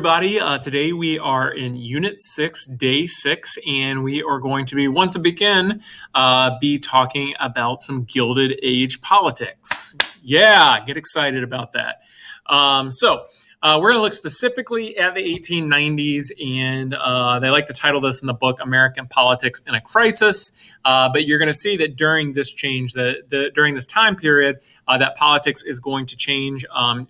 Everybody, today we are in Unit 6, Day 6, and we are going to be, once again, be talking about some Gilded Age politics. Yeah, get excited about that. We're going to look specifically at the 1890s, and they like to title this in the book American Politics in a Crisis. But you're going to see that during this change, during this time period, that politics is going to change.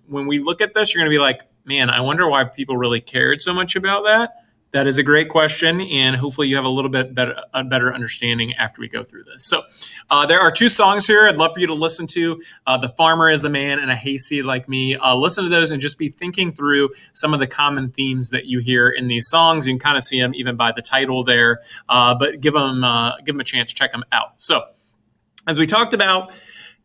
When we look at this, you're going to be like, man, I wonder why people really cared so much about that. That is a great question, and hopefully you have a little bit better understanding after we go through this. So there are two songs here I'd love for you to listen to. The Farmer is the Man and A Hayseed Like Me. Listen to those and just be thinking through some of the common themes that you hear in these songs. You can kind of see them even by the title there, but give them a chance, check them out. So as we talked about,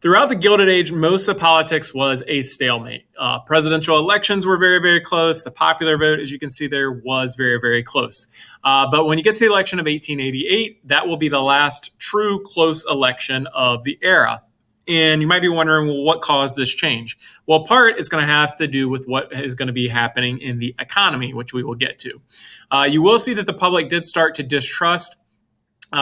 throughout the Gilded Age, most of politics was a stalemate. Presidential elections were very, very close. The popular vote, as you can see there, was very, very close. But when you get to the election of 1888, that will be the last true close election of the era. And you might be wondering, well, what caused this change? Well, part is going to have to do with what is going to be happening in the economy, which we will get to. You will see that the public did start to distrust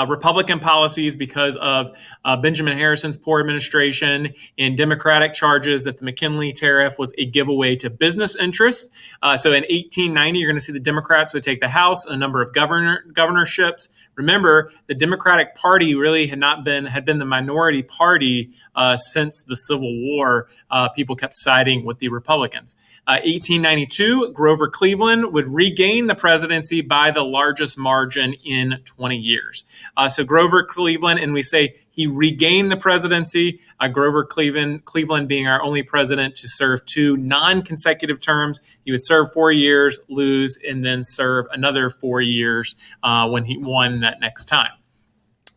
Republican policies because of Benjamin Harrison's poor administration and Democratic charges that the McKinley tariff was a giveaway to business interests. So in 1890, you're going to see the Democrats would take the House and a number of governorships. Remember, the Democratic Party really had been the minority party since the Civil War. People kept siding with the Republicans. 1892, Grover Cleveland would regain the presidency by the largest margin in 20 years. So Grover Cleveland, and we say he regained the presidency, Grover Cleveland being our only president to serve two non-consecutive terms. He would serve 4 years, lose, and then serve another 4 years when he won that next time.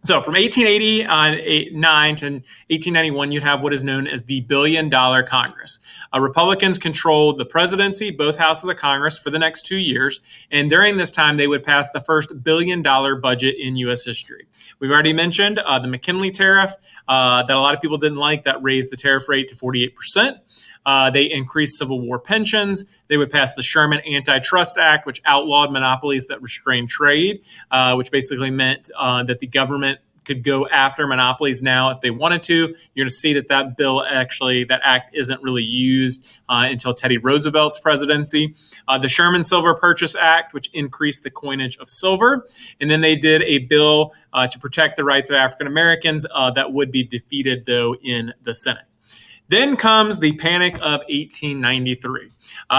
So from 1889 to 1891, you'd have what is known as the $1 billion Congress. Republicans controlled the presidency, both houses of Congress, for the next 2 years. And during this time, they would pass the first $1 billion budget in U.S. history. We've already mentioned the McKinley tariff that a lot of people didn't like, that raised the tariff rate to 48%. They increased Civil War pensions. They would pass the Sherman Antitrust Act, which outlawed monopolies that restrained trade, which basically meant that the government could go after monopolies now if they wanted to. You're going to see that that act isn't really used until Teddy Roosevelt's presidency. The Sherman Silver Purchase Act, which increased the coinage of silver. And then they did a bill to protect the rights of African Americans that would be defeated, though, in the Senate. Then comes the Panic of 1893.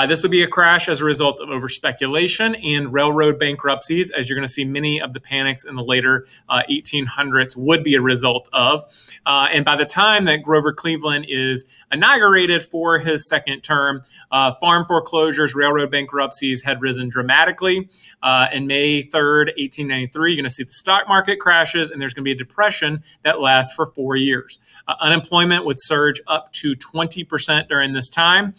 This would be a crash as a result of over-speculation and railroad bankruptcies, as you're going to see many of the panics in the later 1800s would be a result of. And by the time that Grover Cleveland is inaugurated for his second term, farm foreclosures, railroad bankruptcies had risen dramatically. In May 3rd, 1893, you're going to see the stock market crashes, and there's going to be a depression that lasts for 4 years. Unemployment would surge up to 20% during this time.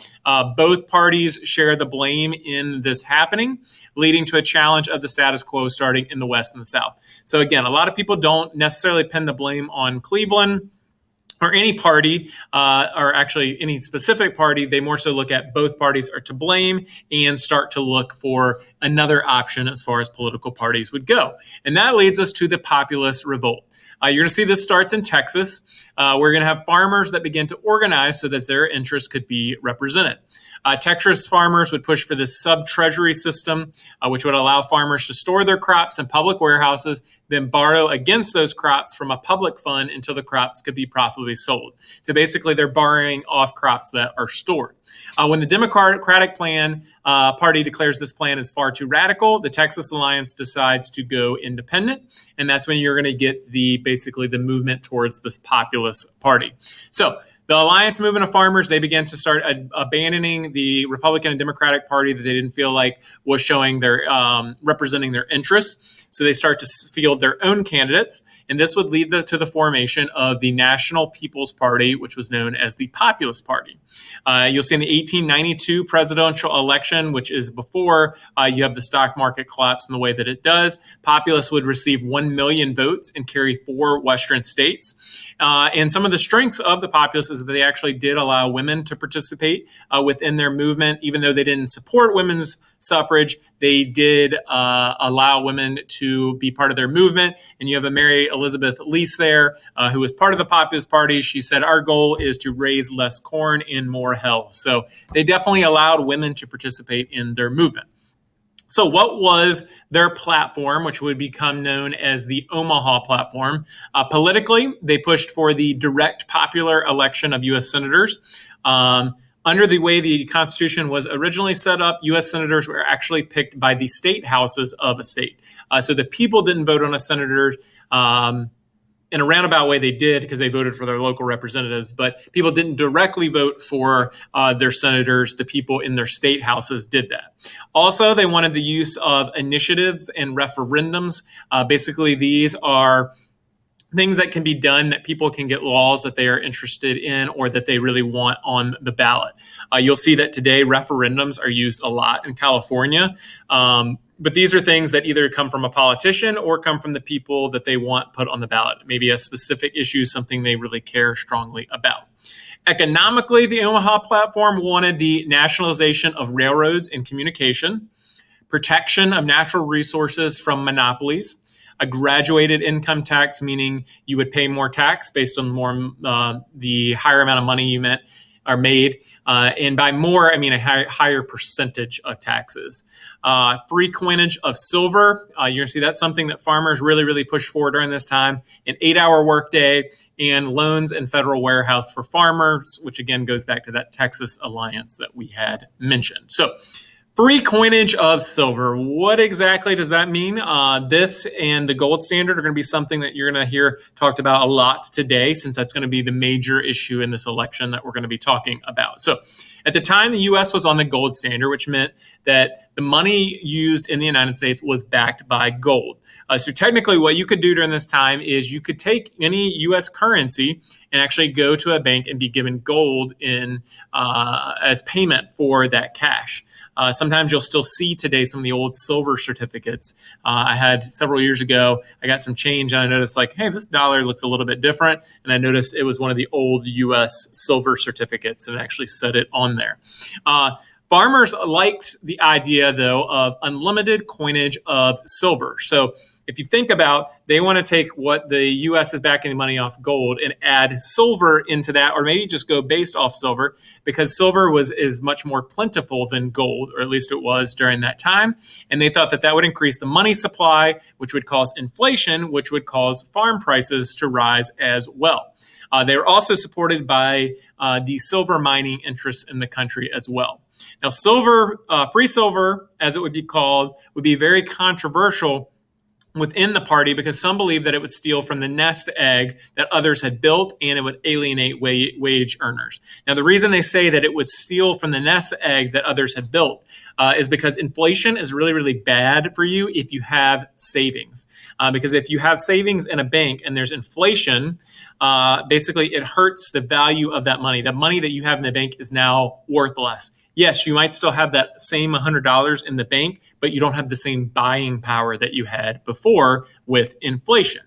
Both parties share the blame in this happening, leading to a challenge of the status quo starting in the West and the South. So again, a lot of people don't necessarily pin the blame on Cleveland or any party, or actually any specific party. They more so look at both parties are to blame and start to look for another option as far as political parties would go. And that leads us to the populist revolt. You're going to see this starts in Texas. We're going to have farmers that begin to organize so that their interests could be represented. Texas farmers would push for this sub-treasury system, which would allow farmers to store their crops in public warehouses, then borrow against those crops from a public fund until the crops could be profitably sold. So basically, they're borrowing off crops that are stored. When the Democratic Party declares this plan is far too radical, the Texas Alliance decides to go independent, and that's when you're going to get basically the movement towards this populist party. So the alliance movement of farmers, they began to start abandoning the Republican and Democratic Party that they didn't feel like was showing their representing their interests. So they start to field their own candidates, and this would lead to the formation of the National People's Party, which was known as the Populist Party. You'll see in the 1892 presidential election, which is before you have the stock market collapse in the way that it does, Populists would receive 1 million votes and carry 4 Western states. And some of the strengths of the Populists is is that they actually did allow women to participate within their movement. Even though they didn't support women's suffrage, they did allow women to be part of their movement. And you have a Mary Elizabeth Lease there, who was part of the Populist Party. She said, our goal is to raise less corn and more hell. So they definitely allowed women to participate in their movement. So what was their platform, which would become known as the Omaha Platform? Politically, they pushed for the direct popular election of U.S. senators. Under the way the Constitution was originally set up, U.S. senators were actually picked by the state houses of a state. So the people didn't vote on a senator. In a roundabout way, they did because they voted for their local representatives, but people didn't directly vote for their senators. The people in their state houses did that. Also, they wanted the use of initiatives and referendums. Basically, these are things that can be done that people can get laws that they are interested in or that they really want on the ballot. You'll see that today referendums are used a lot in California. But these are things that either come from a politician or come from the people that they want put on the ballot. Maybe a specific issue, something they really care strongly about. Economically, the Omaha Platform wanted the nationalization of railroads and communication, protection of natural resources from monopolies, a graduated income tax, meaning you would pay more tax based on the higher amount of money you made. And by more, I mean a higher percentage of taxes. Free coinage of silver. You're going to see that's something that farmers really, really push for during this time. An 8-hour workday and loans and federal warehouse for farmers, which again goes back to that Texas alliance that we had mentioned. So free coinage of silver. What exactly does that mean? This and the gold standard are going to be something that you're going to hear talked about a lot today, since that's going to be the major issue in this election that we're going to be talking about. So at the time, the U.S. was on the gold standard, which meant that the money used in the United States was backed by gold. So technically, what you could do during this time is you could take any U.S. currency and actually go to a bank and be given gold as payment for that cash. Sometimes you'll still see today some of the old silver certificates. I had several years ago, I got some change and I noticed hey, this dollar looks a little bit different. And I noticed it was one of the old U.S. silver certificates and actually said it on there. Farmers liked the idea, though, of unlimited coinage of silver. So if you think about, they want to take what the U.S. is backing the money off gold and add silver into that, or maybe just go based off silver, because silver is much more plentiful than gold, or at least it was during that time. And they thought that that would increase the money supply, which would cause inflation, which would cause farm prices to rise as well. They were also supported by the silver mining interests in the country as well. Now, silver, free silver, as it would be called, would be very controversial within the party because some believe that it would steal from the nest egg that others had built and it would alienate wage earners. Now, the reason they say that it would steal from the nest egg that others had built is because inflation is really, really bad for you if you have savings. Because if you have savings in a bank and there's inflation, basically it hurts the value of that money. The money that you have in the bank is now worth less. Yes, you might still have that same $100 in the bank, but you don't have the same buying power that you had before with inflation.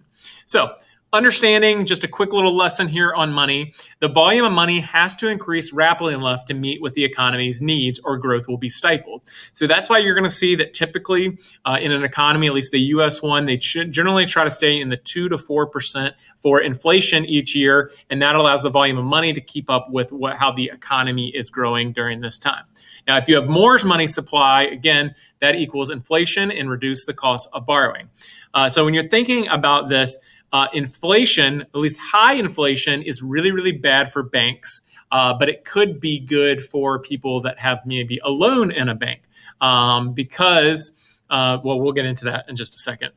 So, understanding, just a quick little lesson here on money, the volume of money has to increase rapidly enough to meet with the economy's needs or growth will be stifled. So that's why you're going to see that typically in an economy, at least the U.S. one, they generally try to stay in the 2 to 4% for inflation each year, and that allows the volume of money to keep up with how the economy is growing during this time. Now, if you have more money supply, again, that equals inflation and reduce the cost of borrowing. So when you're thinking about this, inflation, at least high inflation, is really, really bad for banks, but it could be good for people that have maybe a loan in a bank because, we'll get into that in just a second.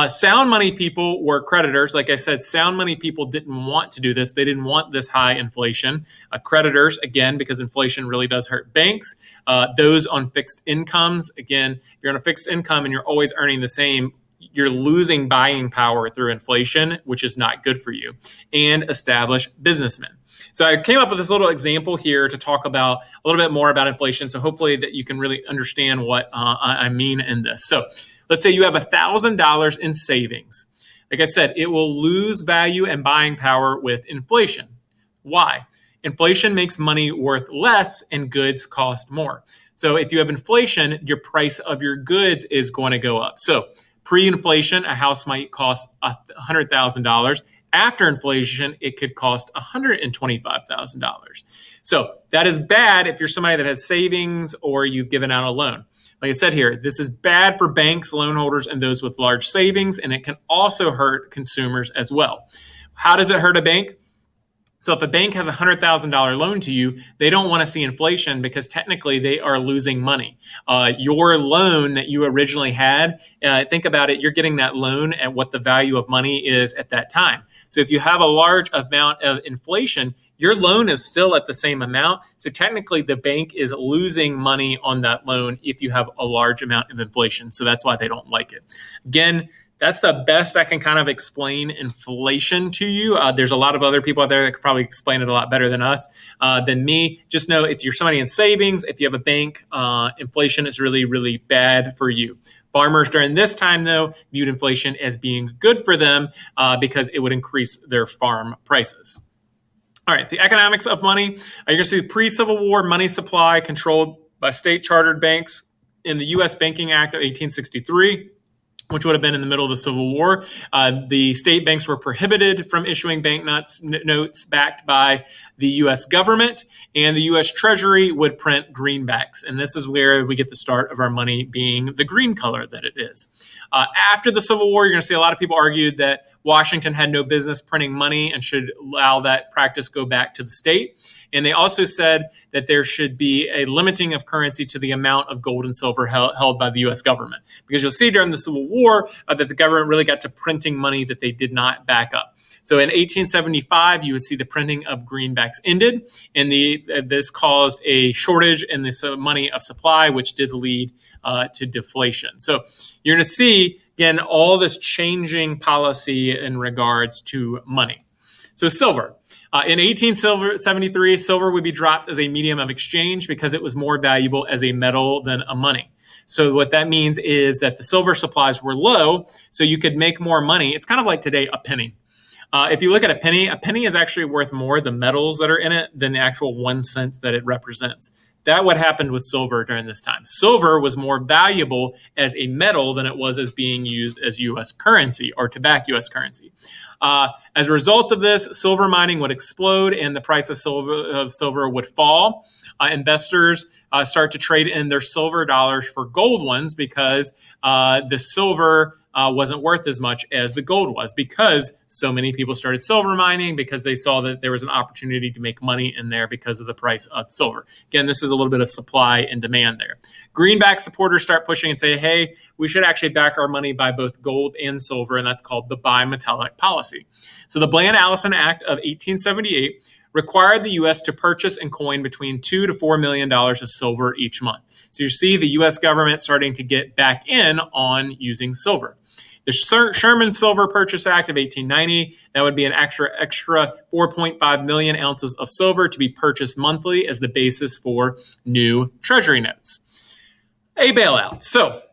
Sound money people were creditors. Like I said, sound money people didn't want to do this. They didn't want this high inflation. Creditors, again, because inflation really does hurt banks. Those on fixed incomes, again, if you're on a fixed income and you're always earning the same, you're losing buying power through inflation, which is not good for you, and established businessmen. So I came up with this little example here to talk about a little bit more about inflation. So hopefully that you can really understand what I mean in this. So let's say you have $1,000 in savings. Like I said, it will lose value and buying power with inflation. Why? Inflation makes money worth less and goods cost more. So if you have inflation, your price of your goods is going to go up. So pre-inflation, a house might cost $100,000. After inflation, it could cost $125,000. So that is bad if you're somebody that has savings or you've given out a loan. Like I said here, this is bad for banks, loan holders, and those with large savings, and it can also hurt consumers as well. How does it hurt a bank? So if a bank has a $100,000 loan to you, they don't want to see inflation because technically they are losing money. Your loan that you originally had, think about it, you're getting that loan at what the value of money is at that time. So if you have a large amount of inflation, your loan is still at the same amount. So technically the bank is losing money on that loan if you have a large amount of inflation. So that's why they don't like it. Again, that's the best I can kind of explain inflation to you. There's a lot of other people out there that could probably explain it a lot better than us, than me. Just know if you're somebody in savings, if you have a bank, inflation is really, really bad for you. Farmers during this time, though, viewed inflation as being good for them because it would increase their farm prices. All right, the economics of money. You're going to see the pre-Civil War money supply controlled by state chartered banks in the U.S. Banking Act of 1863. Which would have been in the middle of the Civil War. The state banks were prohibited from issuing notes backed by the U.S. government, and the U.S. Treasury would print greenbacks. And this is where we get the start of our money being the green color that it is. After the Civil War, you're going to see a lot of people argued that Washington had no business printing money and should allow that practice go back to the state. And they also said that there should be a limiting of currency to the amount of gold and silver held by the U.S. government. Because you'll see during the Civil War that the government really got to printing money that they did not back up. So in 1875, you would see the printing of greenbacks ended, and this caused a shortage in this money of supply, which did lead to deflation. So you're going to see, again, all this changing policy in regards to money. So silver. In 1873, silver would be dropped as a medium of exchange because it was more valuable as a metal than a money. So what that means is that the silver supplies were low, so you could make more money. It's kind of like today, a penny. If you look at a penny is actually worth more, the metals that are in it, than the actual 1 cent that it represents. That what happened with silver during this time. Silver was more valuable as a metal than it was as being used as U.S. currency or to back U.S. currency. As a result of this, silver mining would explode and the price of silver would fall. Investors start to trade in their silver dollars for gold ones because the silver wasn't worth as much as the gold was because so many people started silver mining because they saw that there was an opportunity to make money in there because of the price of silver. Again, this is a little bit of supply and demand there. Greenback supporters start pushing and say, hey, we should actually back our money by both gold and silver, and that's called the bimetallic policy. So the Bland-Allison Act of 1878 required the U.S. to purchase and coin between $2 to $4 million of silver each month. So you see the U.S. government starting to get back in on using silver. The Sherman Silver Purchase Act of 1890, that would be an extra 4.5 million ounces of silver to be purchased monthly as the basis for new treasury notes. A bailout. So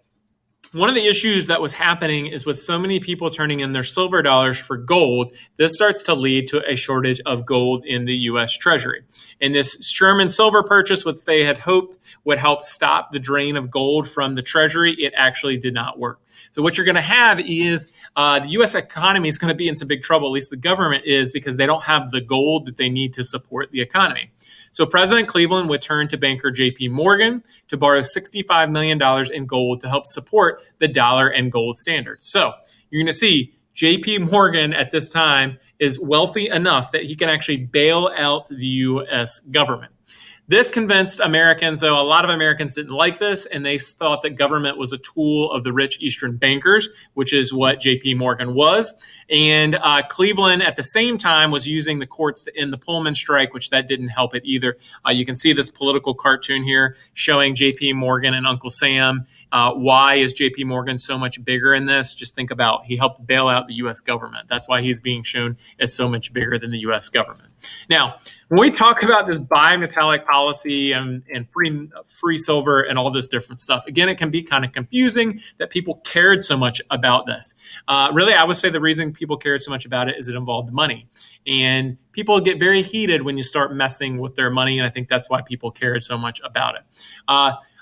one of the issues that was happening is with so many people turning in their silver dollars for gold, this starts to lead to a shortage of gold in the U.S. Treasury. And this Sherman Silver Purchase, which they had hoped would help stop the drain of gold from the Treasury, it actually did not work. So what you're going to have is the U.S. economy is going to be in some big trouble, at least the government is, because they don't have the gold that they need to support the economy. So President Cleveland would turn to banker J.P. Morgan to borrow $65 million in gold to help support the dollar and gold standard. So you're going to see J.P. Morgan at this time is wealthy enough that he can actually bail out the U.S. government. This convinced Americans, though a lot of Americans didn't like this, and they thought that government was a tool of the rich Eastern bankers, which is what J.P. Morgan was. And Cleveland, at the same time, was using the courts to end the Pullman strike, which that didn't help it either. You can see this political cartoon here showing J.P. Morgan and Uncle Sam. Why is J.P. Morgan so much bigger in this? Just think about he helped bail out the U.S. government. That's why he's being shown as so much bigger than the U.S. government. Now, when we talk about this bimetallic policy, policy and free silver and all this different stuff. Again, it can be kind of confusing that people cared so much about this. Really, I would say the reason people cared so much about it is it involved money. And people get very heated when you start messing with their money, and I think that's why people cared so much about it.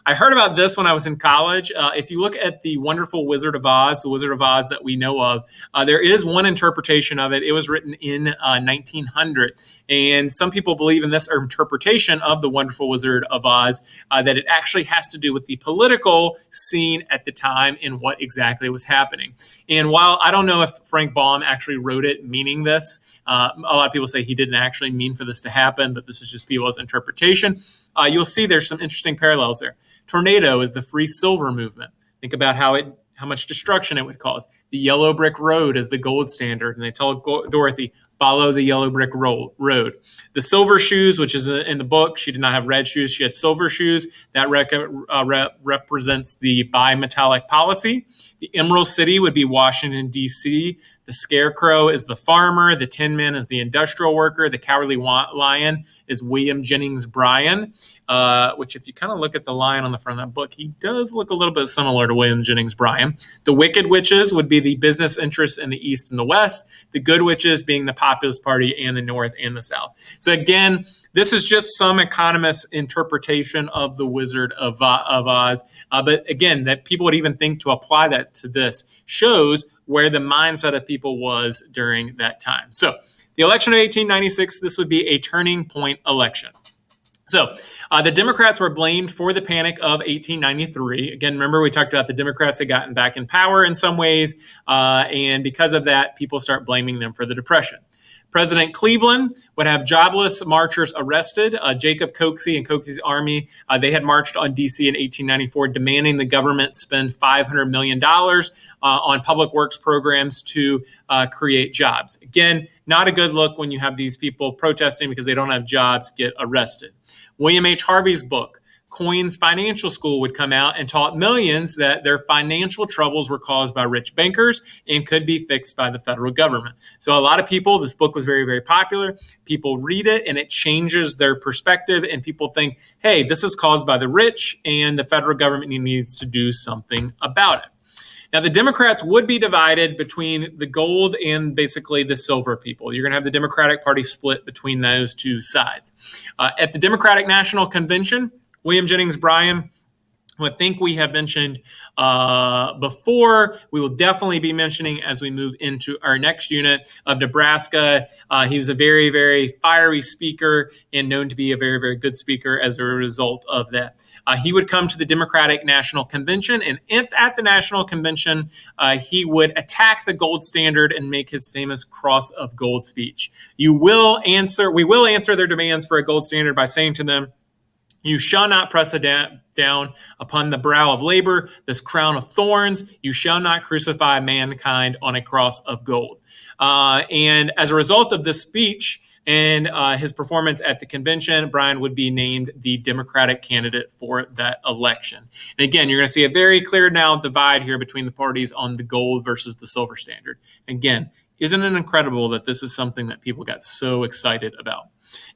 I heard about this when I was in college. If you look at the Wonderful Wizard of Oz, the Wizard of Oz that we know of, there is one interpretation of it. It was written in 1900. And some people believe in this interpretation of the Wonderful Wizard of Oz that it actually has to do with the political scene at the time and what exactly was happening. And while I don't know if Frank Baum actually wrote it meaning this, a lot of people say he didn't actually mean for this to happen, but this is just people's interpretation. You'll see there's some interesting parallels there. Tornado is the free silver movement. Think about how much destruction it would cause. The yellow brick road is the gold standard, and they tell Dorothy, follow the yellow brick road. The silver shoes, which is in the book, she did not have red shoes, she had silver shoes. That represents the bimetallic policy. The Emerald City would be Washington, D.C. The Scarecrow is the farmer. The Tin Man is the industrial worker. The Cowardly Lion is William Jennings Bryan, which if you kind of look at the lion on the front of that book, he does look a little bit similar to William Jennings Bryan. The Wicked Witches would be the business interests in the East and the West. The Good Witches being the Populist Party in the North and the South. So again, this is just some economist's interpretation of the Wizard of Oz. But again, that people would even think to apply that to this shows where the mindset of people was during that time. So the election of 1896, this would be a turning point election. So the Democrats were blamed for the panic of 1893. Again, remember we talked about the Democrats had gotten back in power in some ways, and because of that, people start blaming them for the Depression. President Cleveland would have jobless marchers arrested. Jacob Coxey and Coxey's army, they had marched on D.C. in 1894, demanding the government spend $500 million on public works programs to create jobs. Again, not a good look when you have these people protesting because they don't have jobs get arrested. William H. Harvey's book, Coyne's Financial School, would come out and taught millions that their financial troubles were caused by rich bankers and could be fixed by the federal government. So a lot of people, this book was very, very popular. People read it and it changes their perspective, and people think, hey, this is caused by the rich and the federal government needs to do something about it. Now, the Democrats would be divided between the gold and basically the silver people. You're going to have the Democratic Party split between those two sides. At the Democratic National Convention, William Jennings Bryan, who I think we have mentioned before, we will definitely be mentioning as we move into our next unit of Nebraska. He was a very, very fiery speaker and known to be a very, very good speaker as a result of that. He would come to the Democratic National Convention, and at the National Convention, he would attack the gold standard and make his famous Cross of Gold speech. We will answer their demands for a gold standard by saying to them, you shall not press it down upon the brow of labor, this crown of thorns. You shall not crucify mankind on a cross of gold. And as a result of this speech and his performance at the convention, Bryan would be named the Democratic candidate for that election. And again, you're going to see a very clear now divide here between the parties on the gold versus the silver standard. Again, isn't it incredible that this is something that people got so excited about?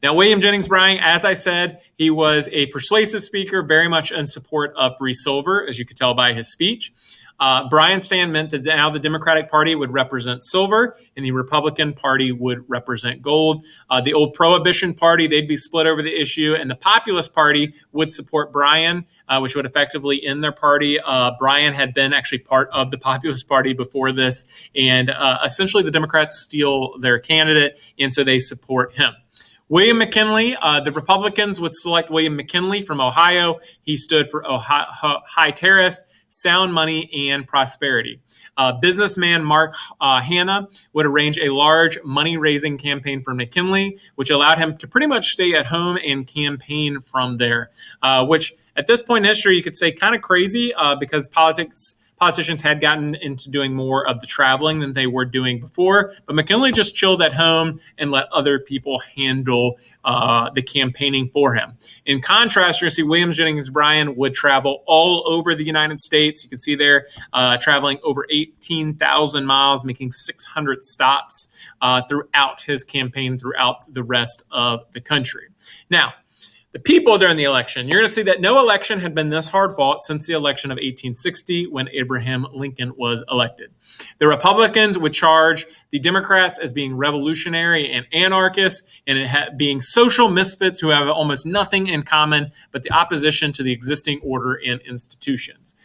Now, William Jennings Bryan, as I said, he was a persuasive speaker, very much in support of free silver, as you could tell by his speech. Bryan's stand meant that now the Democratic Party would represent silver and the Republican Party would represent gold. The old Prohibition Party, they'd be split over the issue, and the Populist Party would support Bryan, which would effectively end their party. Bryan had been actually part of the Populist Party before this, and essentially the Democrats steal their candidate, and so they support him. William McKinley, the Republicans would select William McKinley from Ohio. He stood for high tariffs, sound money, and prosperity. Businessman Mark Hanna would arrange a large money-raising campaign for McKinley, which allowed him to pretty much stay at home and campaign from there, which at this point in history you could say kind of crazy because politicians had gotten into doing more of the traveling than they were doing before, but McKinley just chilled at home and let other people handle the campaigning for him. In contrast, you're going to see William Jennings Bryan would travel all over the United States. You can see there traveling over 18,000 miles, making 600 stops throughout his campaign throughout the rest of the country. Now, The people during the election, you're going to see that no election had been this hard fought since the election of 1860 when Abraham Lincoln was elected. The Republicans would charge the Democrats as being revolutionary and anarchist and being social misfits who have almost nothing in common but the opposition to the existing order and institutions.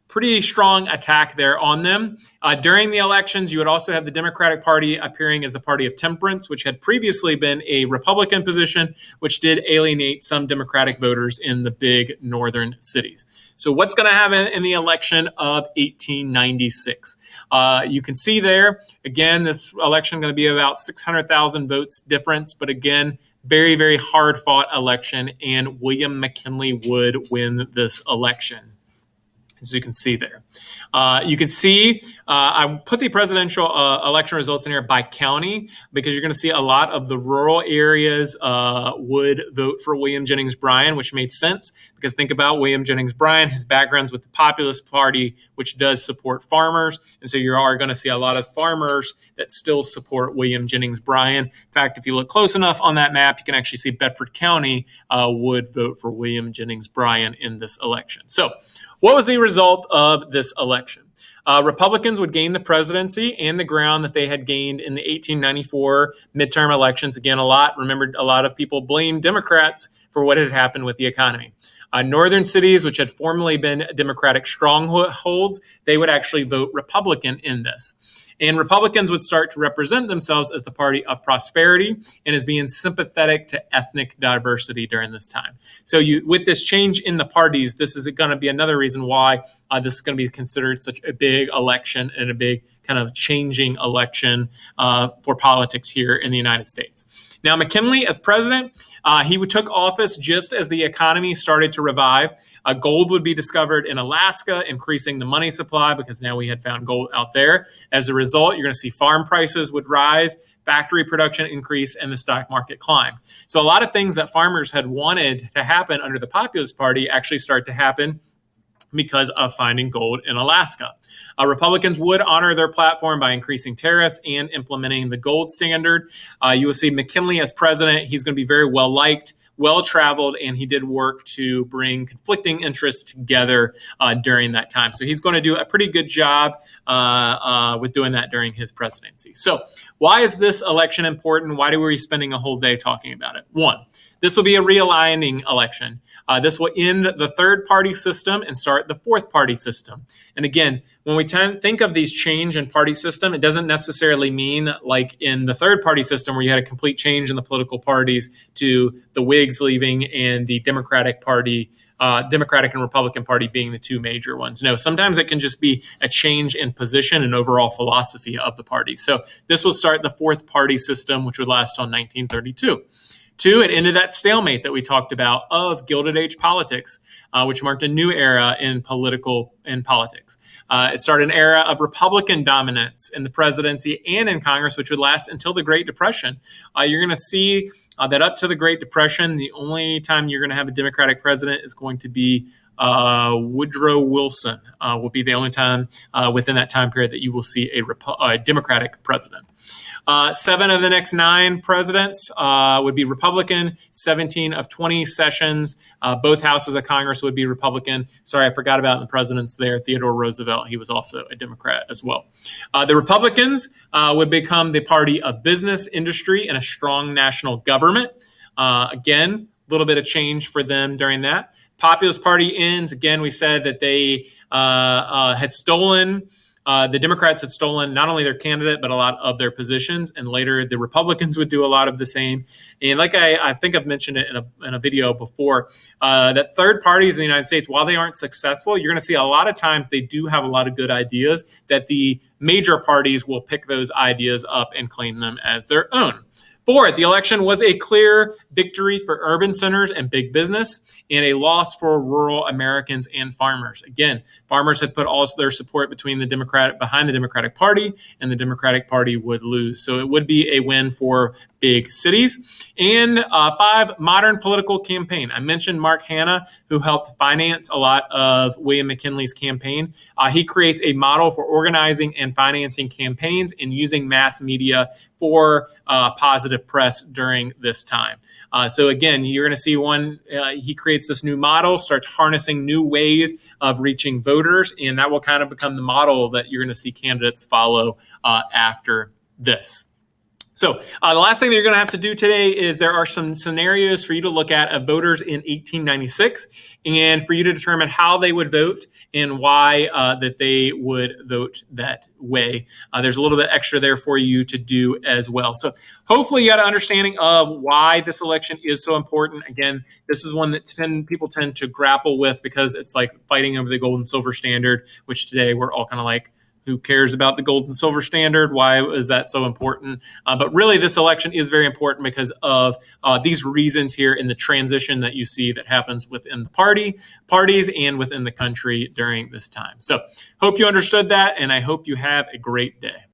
Pretty strong attack there on them. During the elections, you would also have the Democratic Party appearing as the party of temperance, which had previously been a Republican position, which did alienate some Democratic voters in the big northern cities. So what's going to happen in the election of 1896? You can see there, again, this election is going to be about 600,000 votes difference, but again, very, very hard fought election, and William McKinley would win this election. As you can see there. You can see I put the presidential election results in here by county because you're going to see a lot of the rural areas would vote for William Jennings Bryan, which made sense because think about William Jennings Bryan, his background's with the Populist Party, which does support farmers. And so you are going to see a lot of farmers that still support William Jennings Bryan. In fact, if you look close enough on that map, you can actually see Bedford County would vote for William Jennings Bryan in this election. So what was the result of this election? Republicans would gain the presidency and the ground that they had gained in the 1894 midterm elections. Again, a lot of people blamed Democrats for what had happened with the economy. Northern cities, which had formerly been Democratic strongholds, they would actually vote Republican in this. And Republicans would start to represent themselves as the party of prosperity and as being sympathetic to ethnic diversity during this time. So with this change in the parties, this is going to be another reason why this is going to be considered such a big election and a big kind of changing election for politics here in the United States. Now, McKinley, as president, he took office just as the economy started to revive. Gold would be discovered in Alaska, increasing the money supply because now we had found gold out there. As a result, you're going to see farm prices would rise, factory production increase, and the stock market climb. So a lot of things that farmers had wanted to happen under the Populist Party actually start to happen because of finding gold in Alaska. Republicans would honor their platform by increasing tariffs and implementing the gold standard. You will see McKinley as president. He's going to be very well-liked, well-traveled, and he did work to bring conflicting interests together during that time. So he's going to do a pretty good job with doing that during his presidency. So why is this election important? Why are we spending a whole day talking about it? One, this will be a realigning election. This will end the third-party system and start the fourth-party system. And again, when we think of these change in party system, it doesn't necessarily mean like in the third-party system where you had a complete change in the political parties to the Whigs leaving and the Democratic Party, Democratic and Republican Party being the two major ones. No, sometimes it can just be a change in position and overall philosophy of the party. So this will start the fourth-party system, which would last till 1932. Two, it ended that stalemate that we talked about of Gilded Age politics, which marked a new era in politics. It started an era of Republican dominance in the presidency and in Congress, which would last until the Great Depression. You're going to see that up to the Great Depression, the only time you're going to have a Democratic president is going to be Woodrow Wilson will be the only time within that time period that you will see a Democratic president. 7 of the next 9 presidents would be Republican, 17 of 20 sessions. Both houses of Congress would be Republican. Sorry, I forgot about the presidents there. Theodore Roosevelt, he was also a Democrat as well. The Republicans would become the party of business, industry, and a strong national government. Again, a little bit of change for them during that. Populist Party ends. Again, we said that they had stolen, the Democrats had stolen not only their candidate, but a lot of their positions. And later, the Republicans would do a lot of the same. And like I think I've mentioned it in a video before, that third parties in the United States, while they aren't successful, you're going to see a lot of times they do have a lot of good ideas that the major parties will pick those ideas up and claim them as their own. Fourth, the election was a clear victory for urban centers and big business and a loss for rural Americans and farmers. Again, farmers had put all their support behind the Democratic Party, and the Democratic Party would lose. So it would be a win for big cities. And 5, modern political campaign. I mentioned Mark Hanna, who helped finance a lot of William McKinley's campaign. He creates a model for organizing and financing campaigns and using mass media for positive press during this time. So again, you're going to see he creates this new model, starts harnessing new ways of reaching voters, and that will kind of become the model that you're going to see candidates follow after this. So the last thing that you're going to have to do today is there are some scenarios for you to look at of voters in 1896 and for you to determine how they would vote and why that they would vote that way. There's a little bit extra there for you to do as well. So hopefully you got an understanding of why this election is so important. Again, this is one that people tend to grapple with because it's like fighting over the gold and silver standard, which today we're all kind of like, who cares about the gold and silver standard? Why is that so important? But really, this election is very important because of these reasons here in the transition that you see that happens within the parties and within the country during this time. So hope you understood that, and I hope you have a great day.